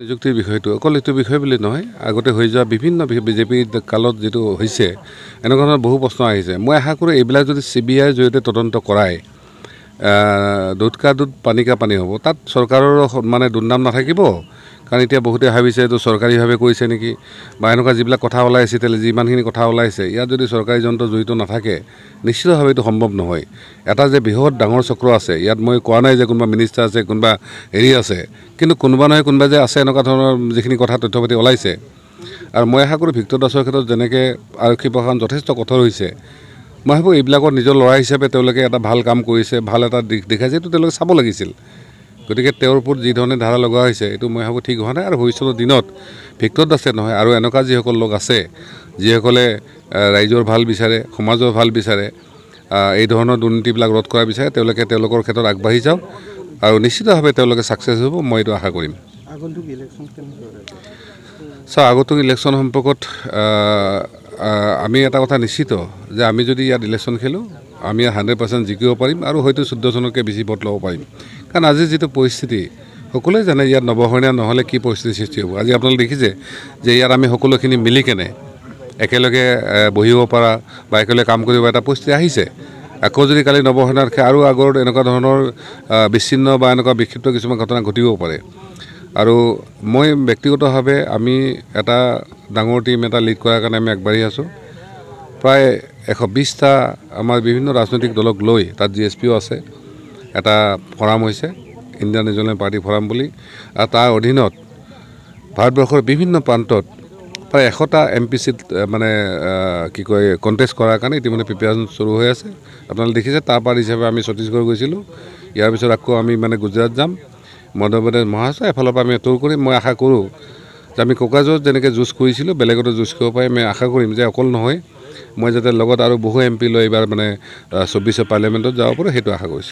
নিযুক্তিৰ বিষয়টো অকল এইটো বিষয় বুলি নহয়, আগতে হৈ যোৱা বিভিন্ন বিজেপি কালত যেটো হৈছে এনেকুৱা ধৰণৰ বহু প্ৰশ্ন আহিছে। মই আশা কৰোঁ এইবিলাক যদি CBIৰ জৰিয়তে তদন্ত কৰায় দুধ কা দুধ পানী কা পানী হ'ব, তাত চৰকাৰৰ মানে দুৰ্নাম নাথাকিব। কাৰণ এতিয়া বহুতে ভাবিছে এইটো চৰকাৰীভাৱে কৰিছে নেকি বা এনেকুৱা যিবিলাক কথা ওলাইছে, যিমানখিনি কথা ওলাইছে ইয়াত যদি চৰকাৰী যন্ত্ৰ জড়িত নাথাকে নিশ্চিতভাৱে এইটো সম্ভৱ নহয়। এটা যে বৃহৎ ডাঙৰ চক্ৰ আছে, ইয়াত মই কোৱা নাই যে কোনোবা মিনিষ্টাৰ আছে, কোনোবা হেৰি আছে, কিন্তু কোনোবা নহয় কোনোবা যে আছে এনেকুৱা ধৰণৰ যিখিনি কথা তথ্য পাতি ওলাইছে। আৰু মই আশা কৰোঁ ভিক্টৰ দাসৰ ক্ষেত্ৰত যেনেকৈ আৰক্ষী প্ৰশাসন যথেষ্ট কঠোৰ হৈছে, মই ভাবোঁ এইবিলাকত নিজৰ ল'ৰা হিচাপে তেওঁলোকে এটা ভাল কাম কৰিছে, ভাল এটা দিশ দেখাইছে, এইটো তেওঁলোকে চাব লাগিছিল। গতিকে তেওঁৰ ওপৰত যি ধৰণে ধাৰা লগোৱা হৈছে এইটো মই ভাবোঁ ঠিক হোৱা নাই। আৰু ভৱিষ্যতৰ দিনত ভিক্টৰ দাসে নহয় আৰু এনেকুৱা যিসকল লোক আছে যিসকলে ৰাইজৰ ভাল বিচাৰে, সমাজৰ ভাল বিচাৰে, এই ধৰণৰ দুৰ্নীতিবিলাক ৰোধ কৰা বিচাৰে, তেওঁলোকে তেওঁলোকৰ ক্ষেত্ৰত আগবাঢ়ি যাওক আৰু নিশ্চিতভাৱে তেওঁলোকে ছাকচেছ হ'ব, মই এইটো আশা কৰিম। আগন্তুক ইলেকশ্যন সম্পৰ্কত আমি এটা কথা নিশ্চিত যে আমি যদি ইয়াত ইলেকশ্যন খেলোঁ আমি 100% জিকিব পাৰিম আৰু হয়তো 14জনতকৈ বেছি ভোট ল'ব পাৰিম। কাৰণ আজিৰ যিটো পৰিস্থিতি সকলোৱে জানে ইয়াত নৱসৈনিয়া নহ'লে কি পৰিস্থিতিৰ সৃষ্টি হ'ব। আজি আপোনালোকে দেখিছে যে ইয়াত আমি সকলোখিনি মিলি কেনে একেলগে বহিব পৰা বা একেলগে কাম কৰিব এটা পৰিস্থিতি আহিছে। আকৌ যদি কালি নৱসৈনিয়াত আৰু আগৰ এনেকুৱা ধৰণৰ বিচ্ছিন্ন বা এনেকুৱা বিক্ষিপ্ত কিছুমান ঘটনা ঘটিব পাৰে। আৰু মই ব্যক্তিগতভাৱে আমি এটা ডাঙৰ টিম এটা লিড কৰাৰ কাৰণে আমি আগবাঢ়ি আছোঁ। প্ৰায় 120টা আমাৰ বিভিন্ন ৰাজনৈতিক দলক লৈ তাত GSPও আছে, এটা ফৰাম হৈছে ইণ্ডিয়ান ৰিজনেল পাৰ্টি ফৰাম বুলি, আৰু তাৰ অধীনত ভাৰতবৰ্ষৰ বিভিন্ন প্ৰান্তত প্ৰায় 100টা MP চিট মানে কণ্টেষ্ট কৰাৰ কাৰণে ইতিমধ্যে প্ৰিপেৰেশ্যন শুৰু হৈ আছে। আপোনালোকে দেখিছে তাৰ পাৰ্ট হিচাপে আমি ছত্তীশগড় গৈছিলোঁ, ইয়াৰ পিছত আকৌ আমি মানে গুজৰাট যাম, মধ্যপ্ৰদেশ, মহাৰাষ্ট্ৰ, এফালৰ পৰা আমি টুৰ কৰিম। মই আশা কৰোঁ যে আমি কোকৰাঝাৰত যেনেকৈ যুঁজ কৰিছিলোঁ বেলেগতো যুঁজ কৰিব পাৰিম। মই আশা কৰিম যে অকল নহয়, মই যাতে লগত আৰু বহু MP লৈ এইবাৰ মানে 24 পাৰ্লিয়ামেণ্টত যাব পাৰোঁ, সেইটো আশা কৰিছোঁ।